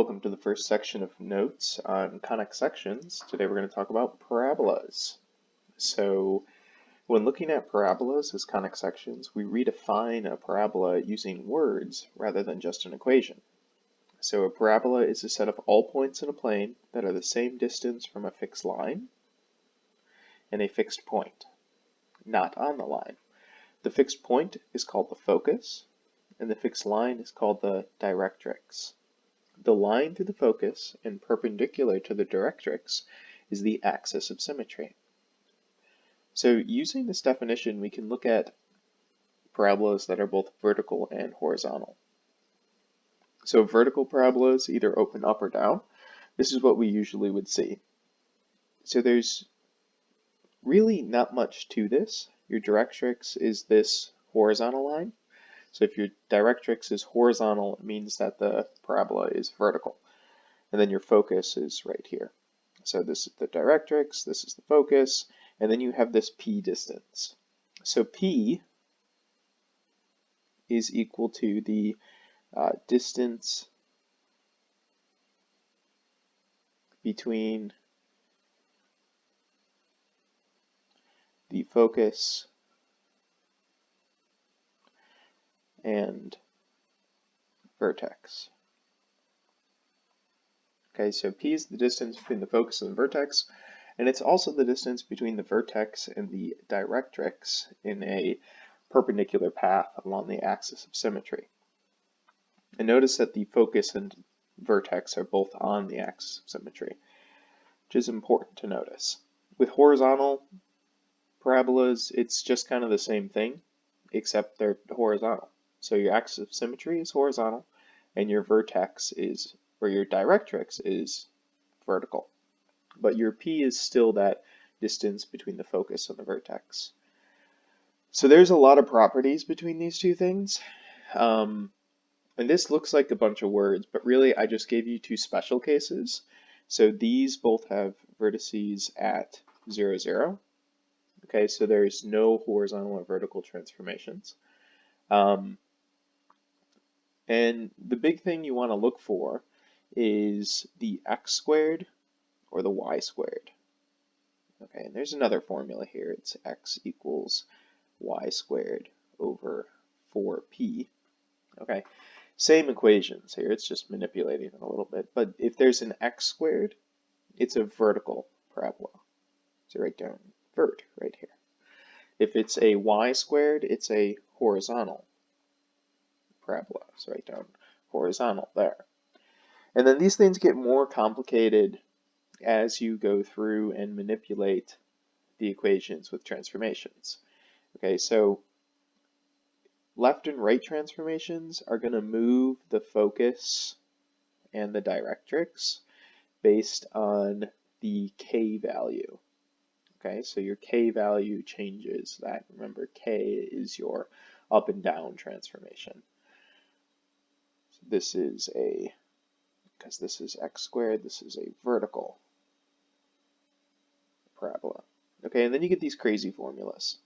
welcome to the first section of notes on conic sections. Today we're going to talk about parabolas. So when looking at parabolas as conic sections, we redefine a parabola using words rather than just an equation. So a parabola is a set of all points in a plane that are the same distance from a fixed line and a fixed point, not on the line. The fixed point is called the focus, and the fixed line is called the directrix. The line through the focus and perpendicular to the directrix is the axis of symmetry. So using this definition, we can look at parabolas that are both vertical and horizontal. So vertical parabolas either open up or down. This is what we usually would see. So there's really not much to this. Your directrix is this horizontal line. So if your directrix is horizontal, it means that the parabola is vertical. And then your focus is right here. So this is the directrix, this is the focus, and then you have this P distance. So P is equal to the distance between the focus and vertex. Okay, so P is the distance between the focus and the vertex, and it's also the distance between the vertex and the directrix in a perpendicular path along the axis of symmetry. And notice that the focus and vertex are both on the axis of symmetry, which is important to notice. With horizontal parabolas, it's just kind of the same thing, except they're horizontal. So your axis of symmetry is horizontal, and your vertex is, or your directrix is vertical. But your P is still that distance between the focus and the vertex. So there's a lot of properties between these two things. And this looks like a bunch of words, but really I just gave you two special cases. So these both have vertices at 0, 0. Okay, so there's no horizontal or vertical transformations. And the big thing you want to look for is the x squared or the y squared. Okay, and there's another formula here. It's x equals y squared over 4p. Okay, same equations here. It's just manipulating it a little bit. But if there's an x squared, it's a vertical parabola. So write down vert right here. If it's a y squared, it's a horizontal parabola. So write down horizontal there. And then these things get more complicated as you go through and manipulate the equations with transformations. Okay, so left and right transformations are going to move the focus and the directrix based on the k value. Okay, so your k value changes that. Remember, k is your up and down transformation. So this is a, because this is x squared, this is a vertical parabola. Okay, and then you get these crazy formulas.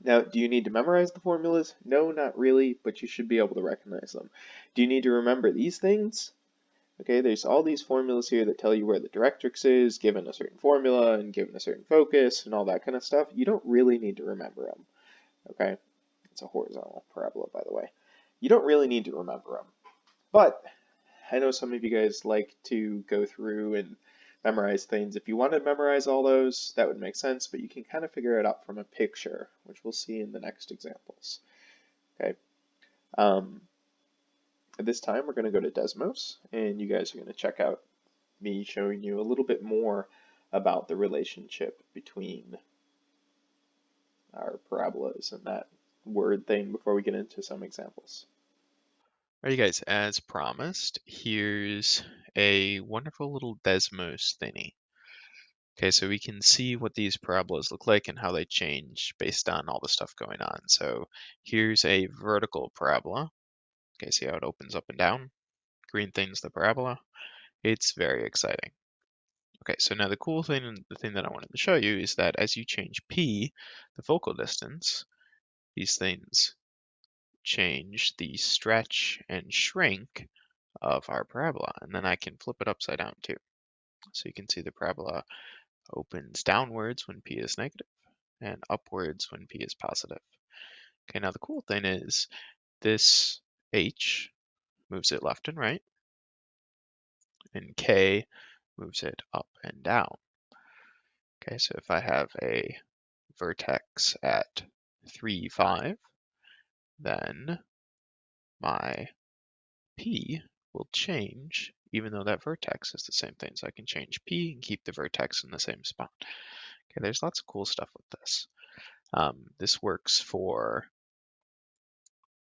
Now, do you need to memorize the formulas? No, not really, but you should be able to recognize them. Do you need to remember these things? Okay, there's all these formulas here that tell you where the directrix is, given a certain formula, and given a certain focus, and all that kind of stuff. You don't really need to remember them. Okay, it's a horizontal parabola, by the way. You don't really need to remember them. But I know some of you guys like to go through and memorize things. If you want to memorize all those, that would make sense, but you can kind of figure it out from a picture, which we'll see in the next examples. Okay. At this time, we're going to go to Desmos, and you guys are going to check out me showing you a little bit more about the relationship between our parabolas and that word thing before we get into some examples. Alright guys, as promised, here's a wonderful little Desmos thingy. Okay, so we can see what these parabolas look like and how they change based on all the stuff going on. So here's a vertical parabola. Okay, see how it opens up and down? Green thing's the parabola. It's very exciting. Okay, so now the cool thing, and the thing that I wanted to show you is that as you change P, the focal distance, these things change the stretch and shrink of our parabola, and then I can flip it upside down too. So you can see the parabola opens downwards when p is negative and upwards when p is positive. Okay, now the cool thing is this h moves it left and right, and k moves it up and down. Okay, so if I have a vertex at 3, 5, then my p will change even though that vertex is the same thing. So I can change p and keep the vertex in the same spot. Okay, there's lots of cool stuff with this. This works for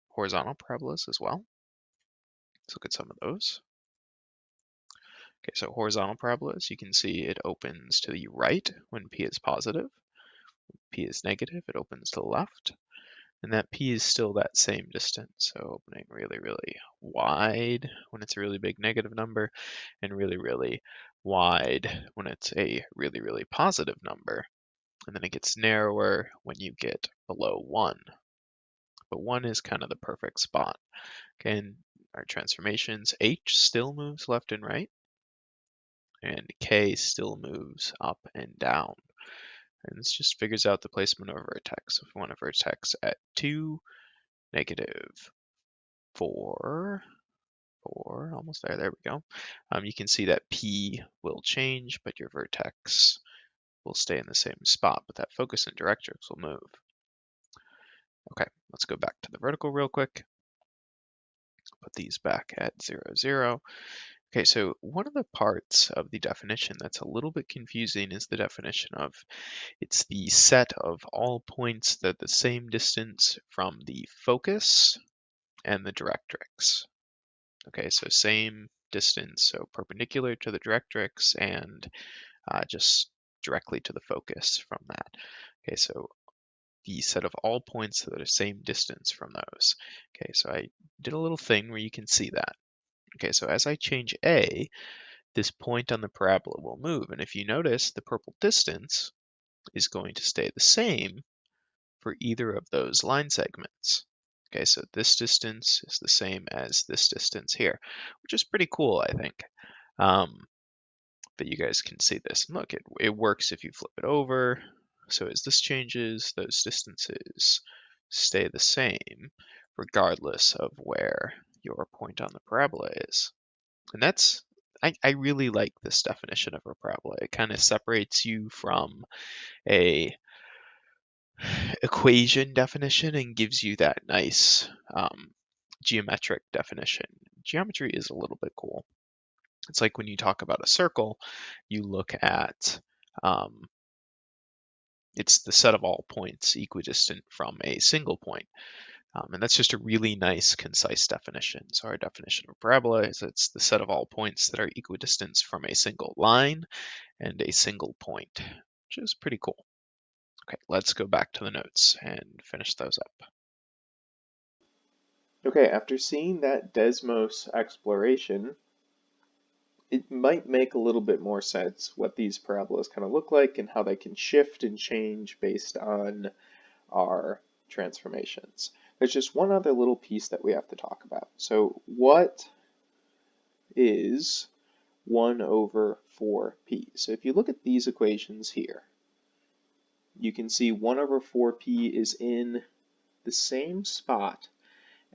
horizontal parabolas as well. Let's look at some of those. Okay, so horizontal parabolas, you can see it opens to the right when p is positive. When p is negative, it opens to the left. And that p is still that same distance, so opening really, really wide when it's a really big negative number, and really, really wide when it's a really, really positive number. And then it gets narrower when you get below 1. But 1 is kind of the perfect spot. Okay, and our transformations, h still moves left and right, and k still moves up and down. And this just figures out the placement of a vertex. So if we want a vertex at 2, negative 4, almost there, there we go. You can see that p will change, but your vertex will stay in the same spot, but that focus and directrix will move. Okay, let's go back to the vertical real quick. Put these back at 0, 0. Okay, so one of the parts of the definition that's a little bit confusing is the definition of it's the set of all points that are the same distance from the focus and the directrix. Okay, so same distance, so perpendicular to the directrix and just directly to the focus from that. Okay, so the set of all points that are the same distance from those. Okay, so I did a little thing where you can see that. Okay, so as I change A, this point on the parabola will move. And if you notice, the purple distance is going to stay the same for either of those line segments. Okay, so this distance is the same as this distance here, which is pretty cool, I think. But you guys can see this. And look, it works if you flip it over. So as this changes, those distances stay the same regardless of where your point on the parabola is. And that's, I really like this definition of a parabola. It kind of separates you from a equation definition and gives you that nice geometric definition. Geometry is a little bit cool. It's like when you talk about a circle, you look at it's the set of all points equidistant from a single point. And that's just a really nice, concise definition. So our definition of a parabola is it's the set of all points that are equidistant from a single line and a single point, which is pretty cool. Okay, let's go back to the notes and finish those up. Okay, after seeing that Desmos exploration, it might make a little bit more sense what these parabolas kind of look like and how they can shift and change based on our transformations. There's just one other little piece that we have to talk about. So what is 1 over 4p? So if you look at these equations here, you can see 1 over 4p is in the same spot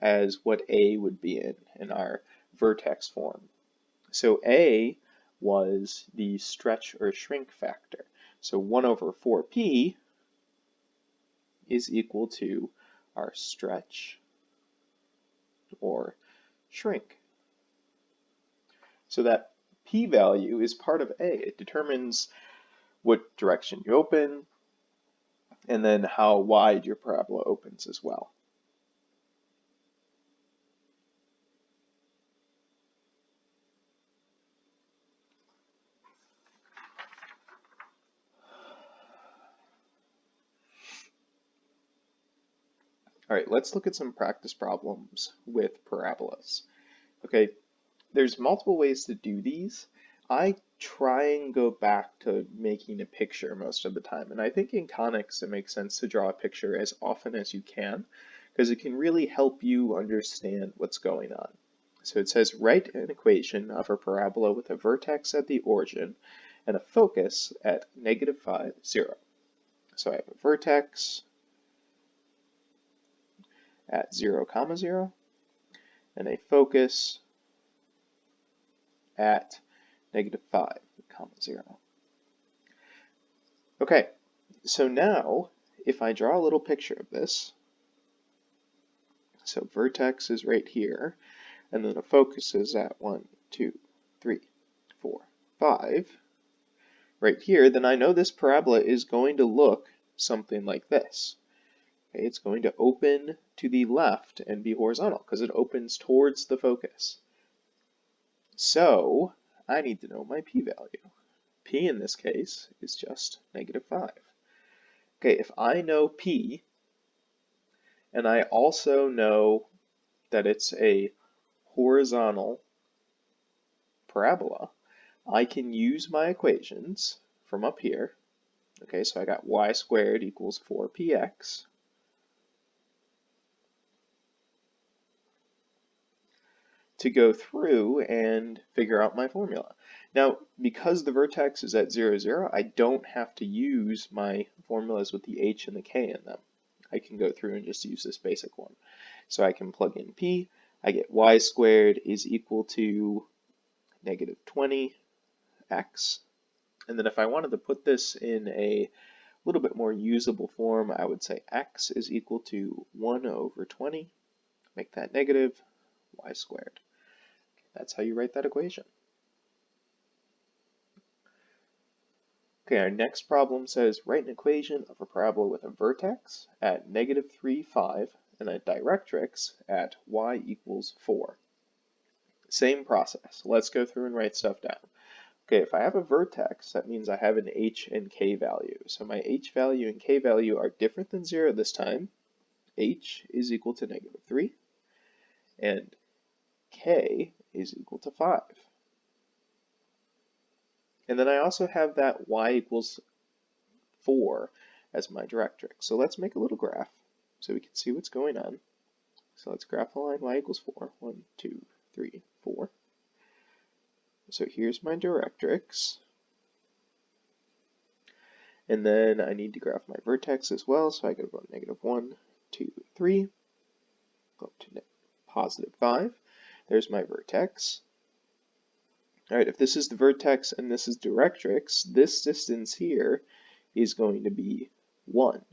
as what a would be in our vertex form. So a was the stretch or shrink factor. So 1 over 4p is equal to our stretch or shrink. So that p-value is part of a. It determines what direction you open and then how wide your parabola opens as well. All right, let's look at some practice problems with parabolas. Okay, there's multiple ways to do these. I try and go back to making a picture most of the time, and I think in conics it makes sense to draw a picture as often as you can because it can really help you understand what's going on. So it says write an equation of a parabola with a vertex at the origin and a focus at -5, 0. So I have a vertex at 0, 0, and a focus at -5, 0. Okay, so now if I draw a little picture of this, so vertex is right here, and then a focus is at 1, 2, 3, 4, 5, right here, then I know this parabola is going to look something like this. Okay, it's going to open to the left and be horizontal because it opens towards the focus. So I need to know my p-value. P in this case is just -5. Okay, if I know p, and I also know that it's a horizontal parabola, I can use my equations from up here. Okay, so I got y squared equals 4px to go through and figure out my formula. Now, because the vertex is at 0, 0, I don't have to use my formulas with the h and the k in them. I can go through and just use this basic one. So I can plug in p, I get y squared is equal to -20x. And then if I wanted to put this in a little bit more usable form, I would say x is equal to 1 over 20, make that negative, y squared. That's how you write that equation. Okay, our next problem says write an equation of a parabola with a vertex at -3, 5 and a directrix at y equals 4. Same process. Let's go through and write stuff down. Okay, if I have a vertex, that means I have an h and k value. So my h value and k value are different than 0 this time. H is equal to -3 and k is equal to 5. And then I also have that y equals 4 as my directrix. So let's make a little graph so we can see what's going on. So let's graph the line y equals 4. 1, 2, 3, 4. So here's my directrix. And then I need to graph my vertex as well. So I go about -1, 2, 3, go up to +5. There's my vertex. All right, if this is the vertex and this is directrix, this distance here is going to be 1.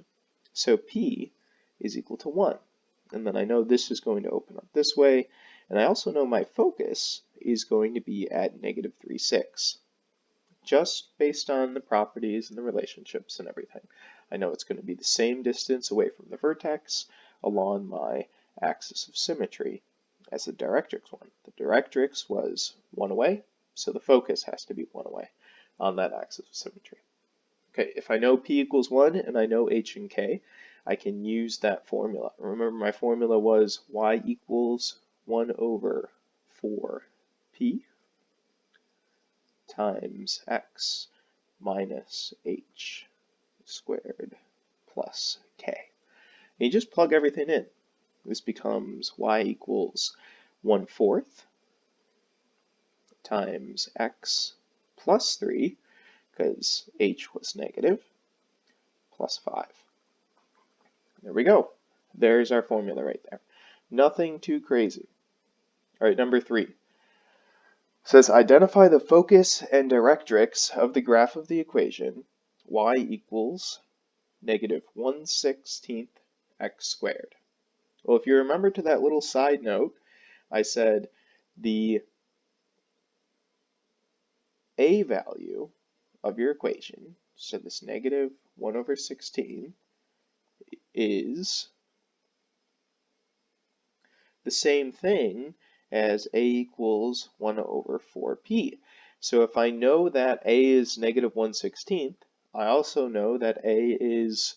So P is equal to 1. And then I know this is going to open up this way. And I also know my focus is going to be at -3, 6. Just based on the properties and the relationships and everything. I know it's going to be the same distance away from the vertex along my axis of symmetry as the directrix one. The directrix was 1 away, so the focus has to be 1 away on that axis of symmetry. Okay, if I know P equals 1 and I know H and K, I can use that formula. Remember my formula was y equals 1 over 4P times x minus h squared plus k. And you just plug everything in. This becomes y equals 1/4 times x plus 3, because h was negative, plus 5. There we go. There's our formula right there. Nothing too crazy. All right, number 3. Says identify the focus and directrix of the graph of the equation y equals -1/16 x squared. Well, if you remember to that little side note, I said the a value of your equation, so this -1/16, is the same thing as a equals 1 over 4p. So if I know that a is -1/16, I also know that a is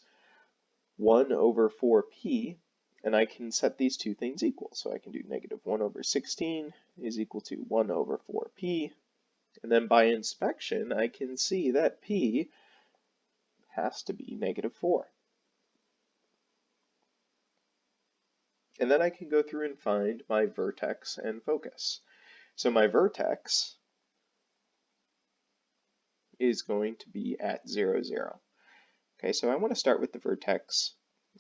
1 over 4p, and I can set these two things equal. So I can do -1/16 is equal to 1 over 4p, and then by inspection I can see that p has to be -4. And then I can go through and find my vertex and focus. So my vertex is going to be at 0, 0. Okay, so I want to start with the vertex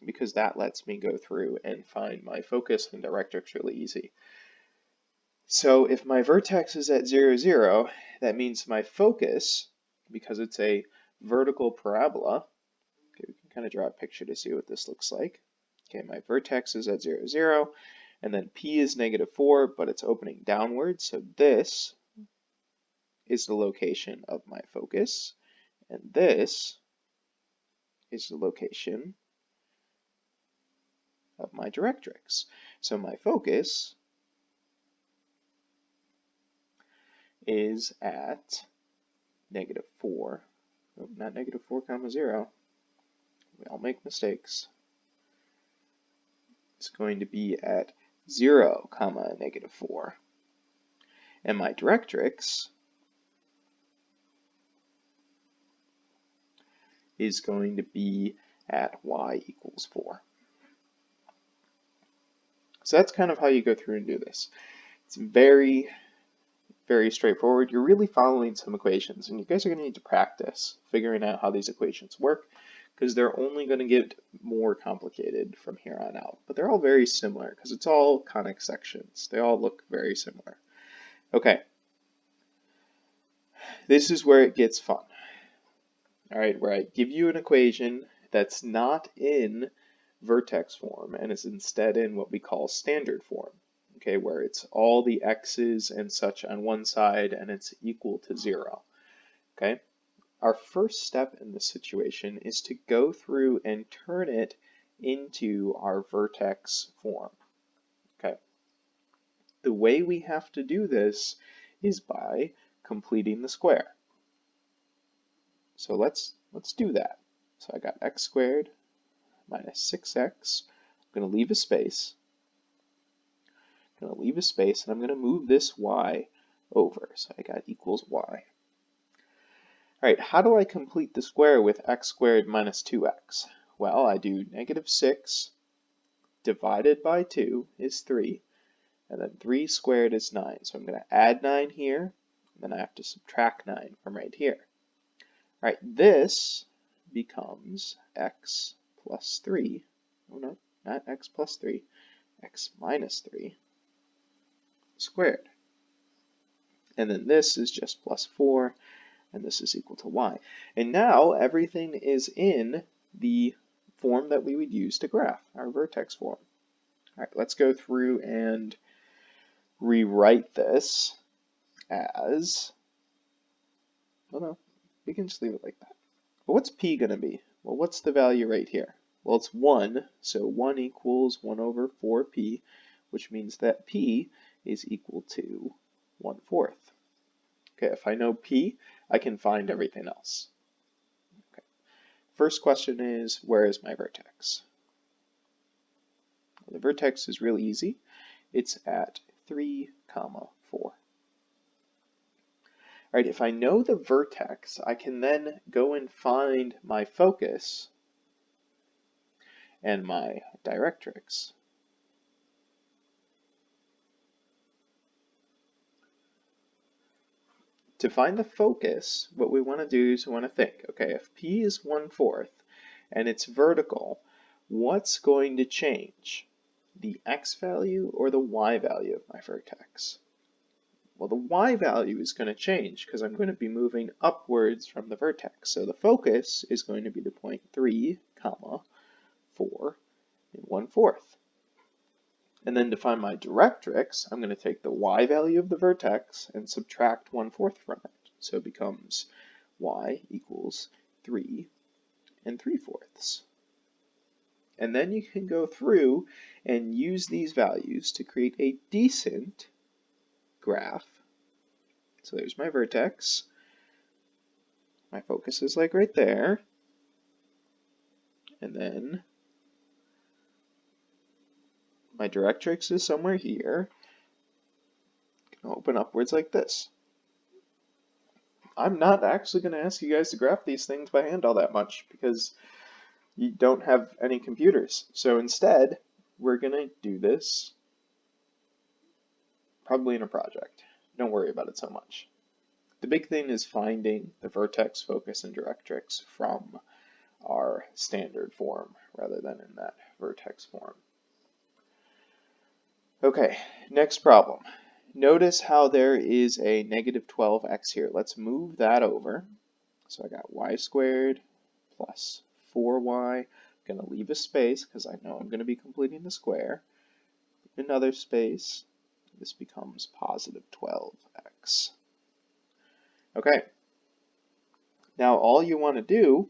because that lets me go through and find my focus and directrix really easy. So if my vertex is at 0, 0, that means my focus, because it's a vertical parabola, okay, we can kind of draw a picture to see what this looks like. Okay, my vertex is at 0, 0, and then P is -4, but it's opening downwards, so this is the location of my focus, and this is the location of my directrix. So my focus is at -4, oh, not -4 comma 0, we all make mistakes. It's going to be at 0 comma -4. And my directrix is going to be at y equals 4. So that's kind of how you go through and do this. It's very, very straightforward. You're really following some equations, and you guys are going to need to practice figuring out how these equations work, because they're only going to get more complicated from here on out. But they're all very similar, because it's all conic sections. They all look very similar. Okay, this is where it gets fun. All right, where I give you an equation that's not in vertex form and is instead in what we call standard form. Okay, where it's all the x's and such on one side and it's equal to 0. Okay, our first step in this situation is to go through and turn it into our vertex form. Okay, the way we have to do this is by completing the square. So let's do that. So I got x squared minus 6x. I'm going to leave a space. I'm going to leave a space, and I'm going to move this y over. So I got equals y. All right, how do I complete the square with x squared minus 2x? Well, I do -6 divided by 2 is 3, and then 3 squared is 9. So I'm going to add 9 here, and then I have to subtract 9 from right here. All right, this becomes x plus 3. Oh no, not x plus 3, x minus 3 squared. And then this is just plus 4, and this is equal to y. And now everything is in the form that we would use to graph, our vertex form. All right, let's go through and rewrite this as, well, no, we can just leave it like that. But what's p going to be? Well, what's the value right here? Well, it's 1, so 1 equals 1 over 4p, which means that p is equal to 1/4. Okay, if I know p, I can find everything else. Okay. First question is, where is my vertex? The vertex is really easy. It's at 3, 4. All right, if I know the vertex, I can then go and find my focus and my directrix. To find the focus, what we want to do is we want to think, okay, if p is 1/4 and it's vertical, what's going to change? The x value or the y value of my vertex? Well, the y value is going to change because I'm going to be moving upwards from the vertex. So the focus is going to be the point 3, 4 and 1/4. And then to find my directrix, I'm going to take the y value of the vertex and subtract 1/4 from it. So it becomes y equals 3 3/4. And then you can go through and use these values to create a decent graph. So there's my vertex. My focus is like right there. And then my directrix is somewhere here. Open upwards like this. I'm not actually going to ask you guys to graph these things by hand all that much because you don't have any computers. So instead, we're going to do this probably in a project. Don't worry about it so much. The big thing is finding the vertex, focus, and directrix from our standard form rather than in that vertex form. Okay, next problem. Notice how there is a negative 12x here. Let's move that over. So I got y squared plus 4y. I'm going to leave a space because I know I'm going to be completing the square. Another space. This becomes positive 12x. Okay. Now all you want to do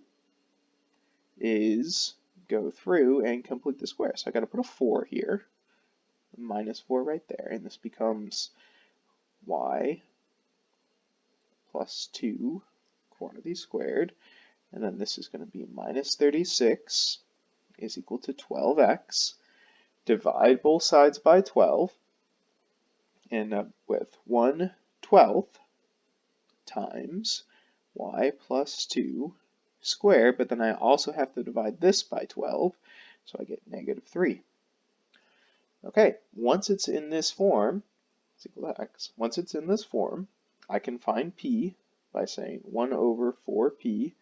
is go through and complete the square. So I got to put a 4 here, minus 4 right there, and this becomes y plus 2 quantity squared, and then this is going to be minus 36 is equal to 12x. Divide both sides by 12, and end up with 1/12 times y plus 2 squared, but then I also have to divide this by 12, so I get negative 3. Okay, once it's in this form, it's equal to x. Once it's in this form, I can find p by saying 1 over 4p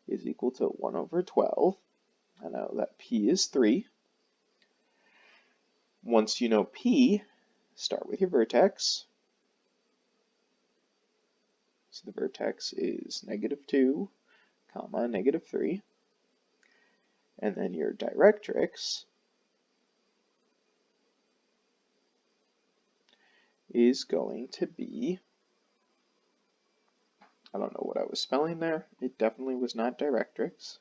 is equal to 1 over 12. I know that p is 3. Once you know p, start with your vertex. So the vertex is negative 2, comma, negative 3. And then your directrix is going to be, I don't know what I was spelling there. It definitely was not directrix.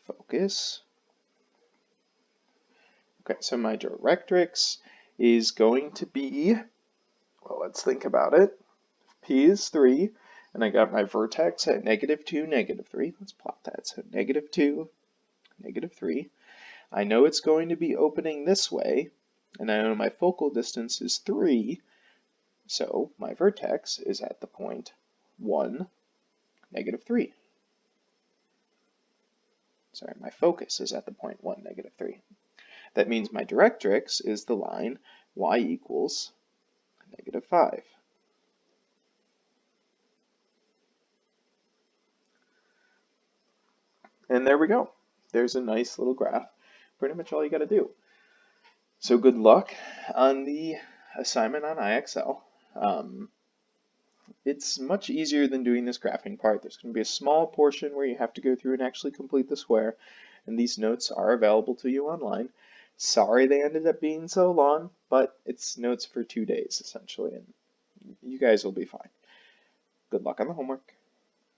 Focus. Okay, so my directrix is going to be, well, let's think about it. P is 3, and I got my vertex at negative 2, negative 3. Let's plot that. So negative 2, negative 3. I know it's going to be opening this way, and I know my focal distance is 3, so my vertex is at the point 1, negative 3. Sorry, my focus is at the point 1, negative 3. That means my directrix is the line y equals negative 5. And there we go. There's a nice little graph. Pretty much all you got to do. So good luck on the assignment on IXL. It's much easier than doing this graphing part. There's going to be a small portion where you have to go through and actually complete the square, and these notes are available to you online. Sorry they ended up being so long, but it's notes for 2 days essentially, and you guys will be fine. Good luck on the homework.